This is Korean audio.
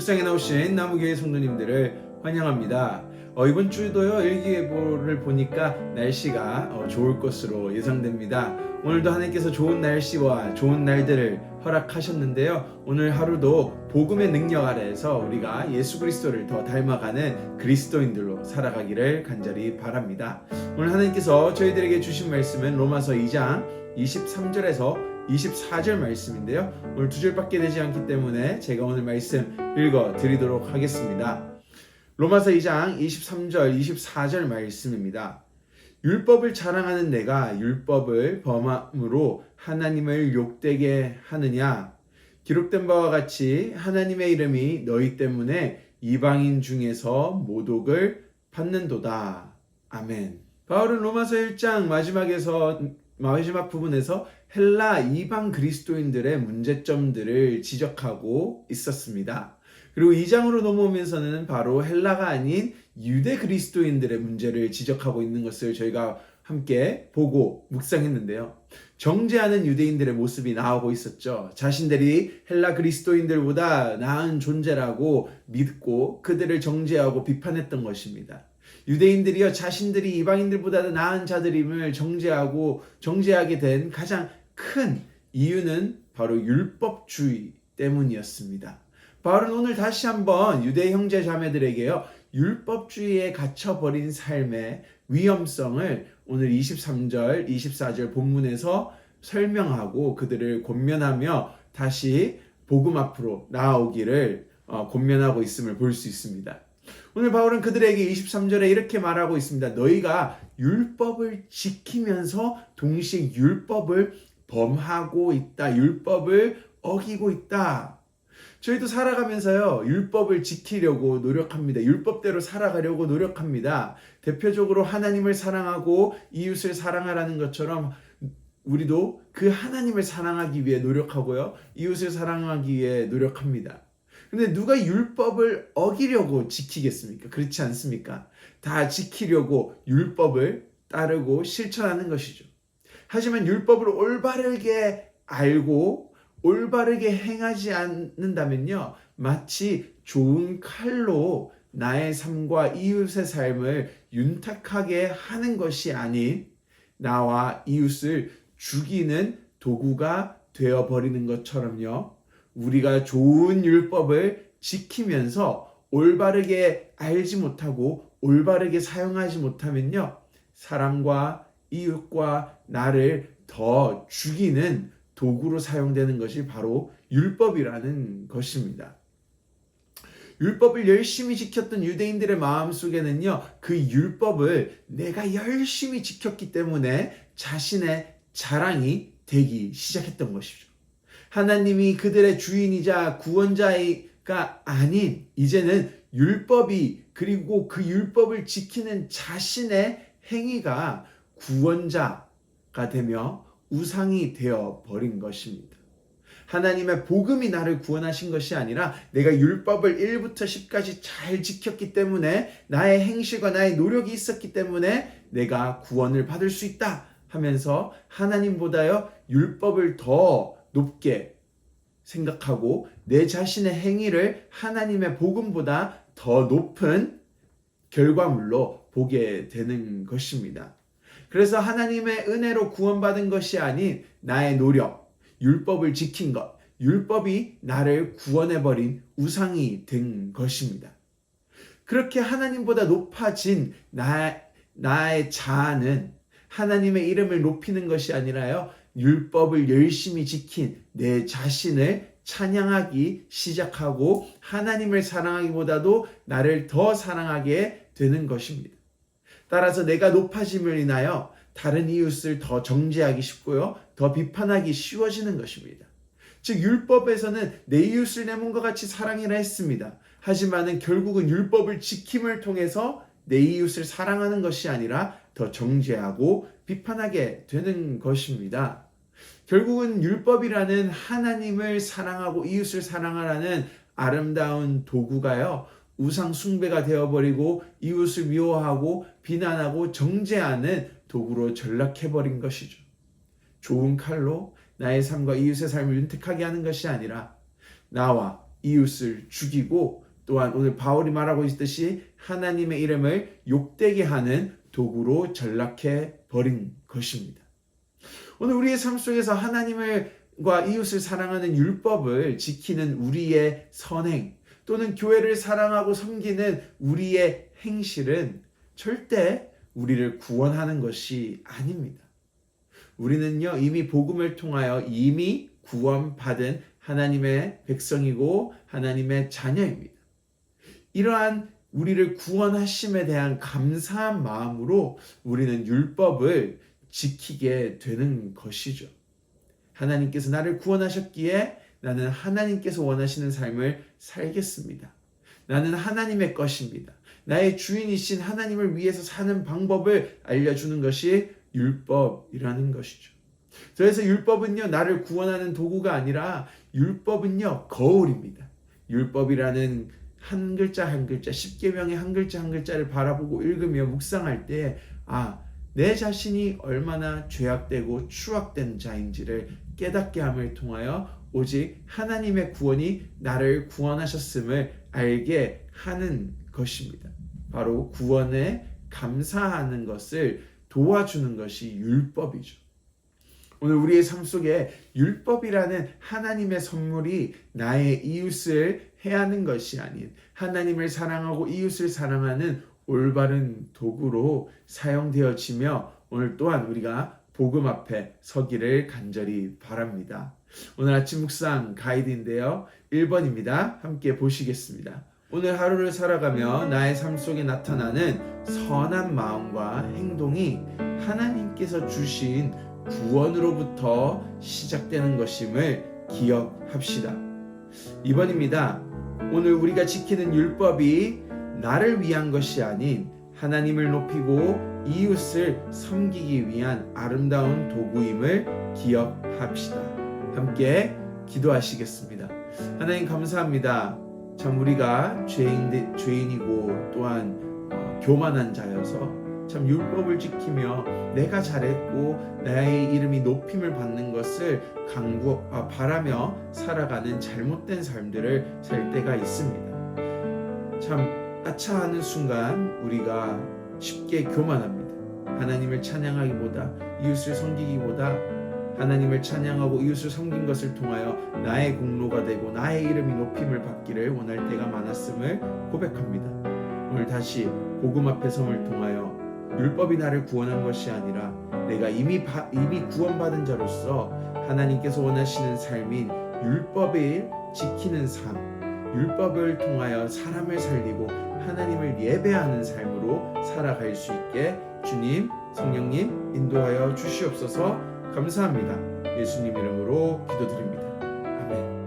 묵상에 나오신 나무교회 성도님들을 환영합니다. 이번 주도요 일기예보를 보니까 날씨가 좋을 것으로 예상됩니다. 오늘도 하나님께서 좋은 날씨와 좋은 날들을 허락하셨는데요. 오늘 하루도 복음의 능력 아래에서 우리가 예수 그리스도를 더 닮아가는 그리스도인들로 살아가기를 간절히 바랍니다. 오늘 하나님께서 저희들에게 주신 말씀은 로마서 2장 23절에서 24절 말씀인데요. 오늘 두 절밖에 되지 않기 때문에 제가 오늘 말씀 읽어 드리도록 하겠습니다. 로마서 2장 23절 24절 말씀입니다. 율법을 자랑하는 내가 율법을 범함으로 하나님을 욕되게 하느냐? 기록된 바와 같이 하나님의 이름이 너희 때문에 이방인 중에서 모독을 받는도다. 아멘. 바울은 로마서 1장 마지막 부분에서 헬라 이방 그리스도인들의 문제점들을 지적하고 있었습니다. 그리고 2장으로 넘어오면서는 바로 헬라가 아닌 유대 그리스도인들의 문제를 지적하고 있는 것을 저희가 함께 보고 묵상했는데요. 정죄하는 유대인들의 모습이 나오고 있었죠. 자신들이 헬라 그리스도인들보다 나은 존재라고 믿고 그들을 정죄하고 비판했던 것입니다. 유대인들이요 자신들이 이방인들보다 나은 자들임을 정죄하게 된 가장 큰 이유는 바로 율법주의 때문이었습니다. 바울은 오늘 다시 한번 유대 형제 자매들에게요 율법주의에 갇혀버린 삶의 위험성을 오늘 23절 24절 본문에서 설명하고 그들을 권면하며 다시 복음 앞으로 나아오기를 권면하고 있음을 볼 수 있습니다. 오늘 바울은 그들에게 23절에 이렇게 말하고 있습니다. 너희가 율법을 지키면서 동시에 율법을 범하고 있다. 율법을 어기고 있다. 저희도 살아가면서요 율법을 지키려고 노력합니다. 율법대로 살아가려고 노력합니다. 대표적으로 하나님을 사랑하고 이웃을 사랑하라는 것처럼 우리도 그 하나님을 사랑하기 위해 노력하고요 이웃을 사랑하기 위해 노력합니다. 근데 누가 율법을 어기려고 지키겠습니까? 그렇지 않습니까? 다 지키려고 율법을 따르고 실천하는 것이죠. 하지만 율법을 올바르게 알고 올바르게 행하지 않는다면요 마치 좋은 칼로 나의 삶과 이웃의 삶을 윤택하게 하는 것이 아닌 나와 이웃을 죽이는 도구가 되어버리는 것처럼요 우리가 좋은 율법을 지키면서 올바르게 알지 못하고 올바르게 사용하지 못하면요 사람과 이웃과 나를 더 죽이는 도구로 사용되는 것이 바로 율법이라는 것입니다. 율법을 열심히 지켰던 유대인들의 마음속에는요 그 율법을 내가 열심히 지켰기 때문에 자신의 자랑이 되기 시작했던 것이죠. 하나님이 그들의 주인이자 구원자가 아닌 이제는 율법이 그리고 그 율법을 지키는 자신의 행위가 구원자가 되며 우상이 되어 버린 것입니다. 하나님의 복음이 나를 구원하신 것이 아니라 내가 율법을 1부터 10까지 잘 지켰기 때문에 나의 행실과 나의 노력이 있었기 때문에 내가 구원을 받을 수 있다 하면서 하나님보다요 율법을 더 높게 생각하고 내 자신의 행위를 하나님의 복음보다 더 높은 결과물로 보게 되는 것입니다. 그래서 하나님의 은혜로 구원받은 것이 아닌 나의 노력, 율법을 지킨 것, 율법이 나를 구원해버린 우상이 된 것입니다. 그렇게 하나님보다 높아진 나의 자아는 하나님의 이름을 높이는 것이 아니라요 율법을 열심히 지킨 내 자신을 찬양하기 시작하고 하나님을 사랑하기보다도 나를 더 사랑하게 되는 것입니다. 따라서 내가 높아짐을 인하여 다른 이웃을 더 정죄하기 쉽고요 더 비판하기 쉬워지는 것입니다. 즉 율법에서는 내 이웃을 내 몸과 같이 사랑이라 했습니다. 하지만은 결국은 율법을 지킴을 통해서 내 이웃을 사랑하는 것이 아니라 더 정죄하고 비판하게 되는 것입니다. 결국은 율법이라는 하나님을 사랑하고 이웃을 사랑하라는 아름다운 도구가요 우상 숭배가 되어버리고 이웃을 미워하고 비난하고 정죄하는 도구로 전락해버린 것이죠. 좋은 칼로 나의 삶과 이웃의 삶을 윤택하게 하는 것이 아니라 나와 이웃을 죽이고 또한 오늘 바울이 말하고 있듯이 하나님의 이름을 욕되게 하는 도구로 전락해 버린 것입니다. 오늘 우리의 삶 속에서 하나님과 이웃을 사랑하는 율법을 지키는 우리의 선행 또는 교회를 사랑하고 섬기는 우리의 행실은 절대 우리를 구원하는 것이 아닙니다. 우리는요 이미 복음을 통하여 이미 구원받은 하나님의 백성이고 하나님의 자녀입니다. 이러한 우리를 구원하심에 대한 감사한 마음으로 우리는 율법을 지키게 되는 것이죠. 하나님께서 나를 구원하셨기에 나는 하나님께서 원하시는 삶을 살겠습니다. 나는 하나님의 것입니다. 나의 주인이신 하나님을 위해서 사는 방법을 알려주는 것이 율법이라는 것이죠. 그래서 율법은요 나를 구원하는 도구가 아니라 율법은요 거울입니다. 율법이라는 한 글자 한 글자, 십계명의 한 글자 한 글자를 바라보고 읽으며 묵상할 때 내 자신이 얼마나 죄악되고 추악된 자인지를 깨닫게 함을 통하여 오직 하나님의 구원이 나를 구원하셨음을 알게 하는 것입니다. 바로 구원에 감사하는 것을 도와주는 것이 율법이죠. 오늘 우리의 삶 속에 율법이라는 하나님의 선물이 나의 이웃을 해하는 것이 아닌 하나님을 사랑하고 이웃을 사랑하는 올바른 도구로 사용되어지며 오늘 또한 우리가 복음 앞에 서기를 간절히 바랍니다. 오늘 아침 묵상 가이드인데요. 1번입니다. 함께 보시겠습니다. 오늘 하루를 살아가며 나의 삶 속에 나타나는 선한 마음과 행동이 하나님께서 주신 구원으로부터 시작되는 것임을 기억합시다. 2번입니다. 오늘 우리가 지키는 율법이 나를 위한 것이 아닌 하나님을 높이고 이웃을 섬기기 위한 아름다운 도구임을 기억합시다. 함께 기도하시겠습니다. 하나님 감사합니다. 참 우리가 죄인이고 또한 교만한 자여서 참 율법을 지키며 내가 잘했고 나의 이름이 높임을 받는 것을 바라며 살아가는 잘못된 삶들을 살 때가 있습니다. 참 아차하는 순간 우리가 쉽게 교만합니다. 하나님을 찬양하기보다 이웃을 섬기기보다 하나님을 찬양하고 이웃을 섬긴 것을 통하여 나의 공로가 되고 나의 이름이 높임을 받기를 원할 때가 많았음을 고백합니다. 오늘 다시 복음 앞에 섬을 통하여 율법이 나를 구원한 것이 아니라 내가 이미 구원받은 자로서 하나님께서 원하시는 삶인 율법을 지키는 삶, 율법을 통하여 사람을 살리고 하나님을 예배하는 삶으로 살아갈 수 있게 주님, 성령님 인도하여 주시옵소서. 감사합니다. 예수님 이름으로 기도드립니다. 아멘.